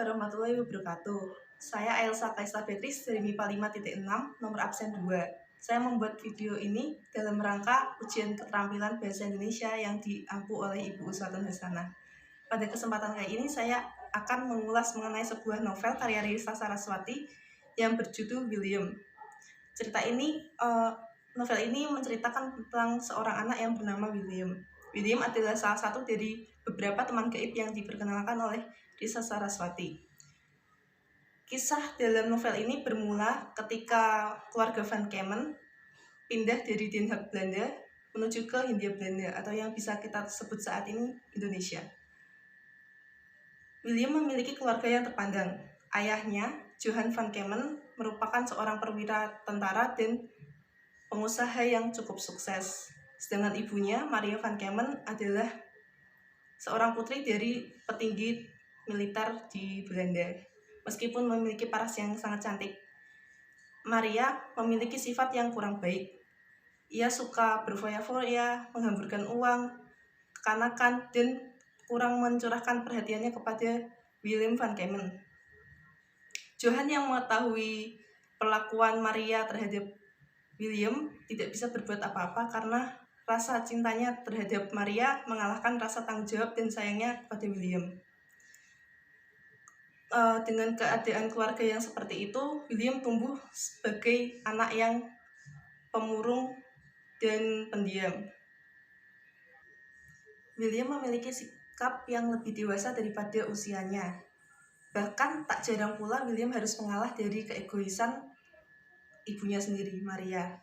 warahmatullahi wabarakatuh. Saya Elsa Kaisa Beatrice dari MIPA 5.6, nomor absen 2. Saya membuat video ini dalam rangka ujian keterampilan bahasa Indonesia yang diampu oleh Ibu Uswatun Hasanah. Pada kesempatan kali ini saya akan mengulas mengenai sebuah novel karya Risa Saraswati yang berjudul William. Novel ini menceritakan tentang seorang anak yang bernama William. William adalah salah satu dari beberapa teman gaib yang diperkenalkan oleh Risa Saraswati. Kisah dalam novel ini bermula ketika keluarga Van Kemen pindah dari Den Haag, Belanda menuju ke Hindia Belanda atau yang bisa kita sebut saat ini Indonesia. William memiliki keluarga yang terpandang. Ayahnya, Johan Van Kemen, merupakan seorang perwira tentara dan pengusaha yang cukup sukses. Sedangkan ibunya, Maria Van Kemen, adalah seorang putri dari petinggi militer di Belanda. Meskipun memiliki paras yang sangat cantik, Maria memiliki sifat yang kurang baik. Ia suka berfoya-foya, menghamburkan uang, kekanakan, dan kurang mencurahkan perhatiannya kepada William Van Kemen. Johan yang mengetahui perlakuan Maria terhadap William tidak bisa berbuat apa-apa karena rasa cintanya terhadap Maria mengalahkan rasa tanggung jawab dan sayangnya kepada William. Dengan keadaan keluarga yang seperti itu, William tumbuh sebagai anak yang pemurung dan pendiam. William memiliki sikap yang lebih dewasa daripada usianya. Bahkan tak jarang pula William harus mengalah dari keegoisan ibunya sendiri, Maria.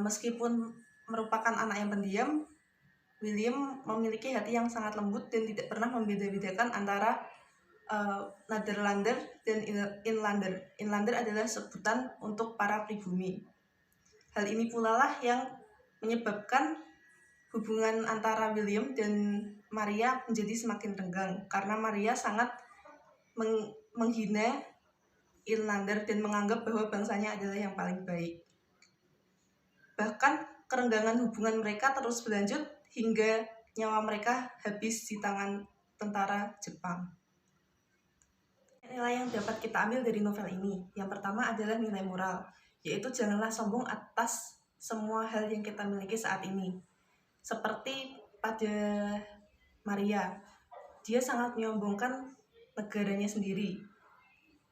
Meskipun merupakan anak yang pendiam, William memiliki hati yang sangat lembut dan tidak pernah membeda-bedakan antara Nederlander dan Inlander. Inlander adalah sebutan untuk para pribumi. Hal ini pula lah yang menyebabkan hubungan antara William dan Maria menjadi semakin renggang karena Maria sangat menghina Inlander dan menganggap bahwa bangsanya adalah yang paling baik. Bahkan kerenggangan hubungan mereka terus berlanjut hingga nyawa mereka habis di tangan tentara Jepang. Nilai yang dapat kita ambil dari novel ini, yang pertama adalah nilai moral, yaitu janganlah sombong atas semua hal yang kita miliki saat ini. Seperti pada Maria, dia sangat menyombongkan negaranya sendiri.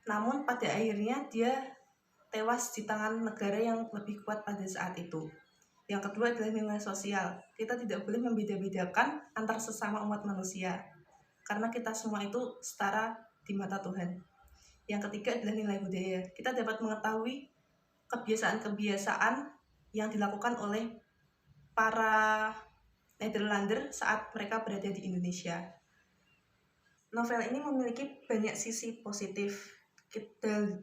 Namun pada akhirnya dia tewas di tangan negara yang lebih kuat pada saat itu. Yang kedua adalah nilai sosial. Kita tidak boleh membeda-bedakan antar sesama umat manusia, karena kita semua itu setara di mata Tuhan. Yang ketiga adalah nilai budaya. Kita dapat mengetahui kebiasaan-kebiasaan yang dilakukan oleh para Nederlander saat mereka berada di Indonesia. Novel ini memiliki banyak sisi positif.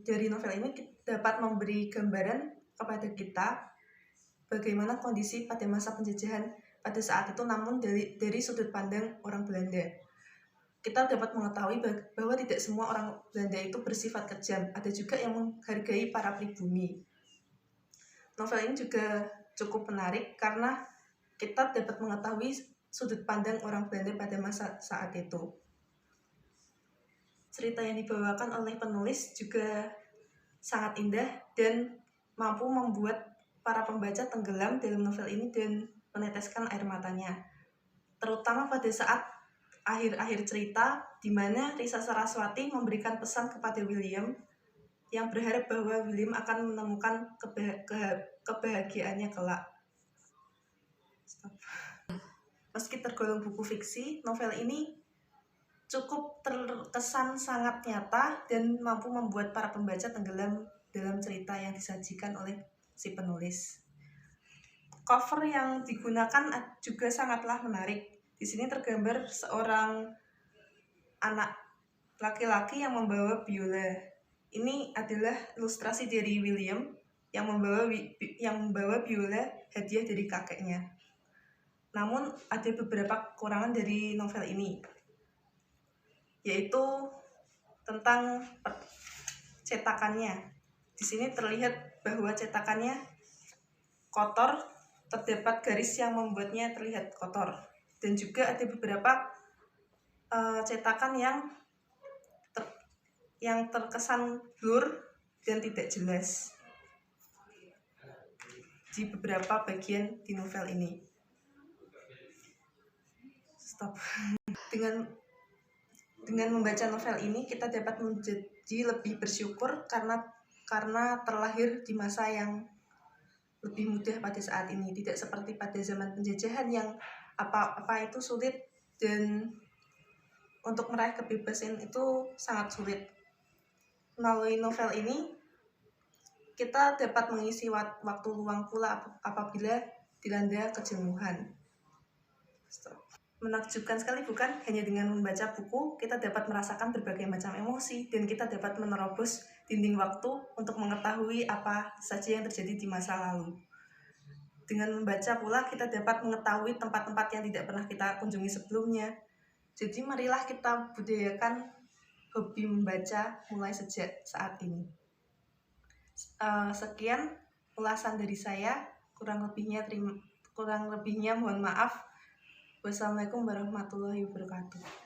Dari novel ini kita dapat memberi gambaran kepada kita bagaimana kondisi pada masa penjajahan pada saat itu, namun dari sudut pandang orang Belanda. Kita dapat mengetahui bahwa tidak semua orang Belanda itu bersifat kejam, ada juga yang menghargai para pribumi. Novel ini juga cukup menarik karena kita dapat mengetahui sudut pandang orang Belanda pada masa saat itu. Cerita yang dibawakan oleh penulis juga sangat indah dan mampu membuat para pembaca tenggelam dalam novel ini dan meneteskan air matanya. Terutama pada saat akhir-akhir cerita, di mana Risa Saraswati memberikan pesan kepada William yang berharap bahwa William akan menemukan kebahagiaannya kelak. Meski tergolong buku fiksi, novel ini cukup terkesan sangat nyata dan mampu membuat para pembaca tenggelam dalam cerita yang disajikan oleh si penulis. Cover yang digunakan juga sangatlah menarik. Di sini tergambar seorang anak laki-laki yang membawa biola. Ini adalah ilustrasi dari William yang membawa biola hadiah dari kakeknya. Namun ada beberapa kekurangan dari novel ini, yaitu tentang cetakannya. Di sini terlihat bahwa cetakannya kotor, terdapat garis yang membuatnya terlihat kotor. Dan juga ada beberapa cetakan yang yang terkesan blur dan tidak jelas di beberapa bagian di novel ini. Stop. Dengan membaca novel ini kita dapat menjadi lebih bersyukur karena terlahir di masa yang lebih mudah pada saat ini, tidak seperti pada zaman penjajahan yang apa-apa itu sulit dan untuk meraih kebebasan itu sangat sulit. Melalui novel ini kita dapat mengisi waktu luang pula apabila dilanda kejenuhan. Menakjubkan sekali bukan? Hanya dengan membaca buku, kita dapat merasakan berbagai macam emosi dan kita dapat menerobos dinding waktu untuk mengetahui apa saja yang terjadi di masa lalu. Dengan membaca pula, kita dapat mengetahui tempat-tempat yang tidak pernah kita kunjungi sebelumnya. Jadi marilah kita budayakan hobi membaca mulai sejak saat ini. Sekian ulasan dari saya, kurang lebihnya mohon maaf. Wassalamualaikum warahmatullahi wabarakatuh.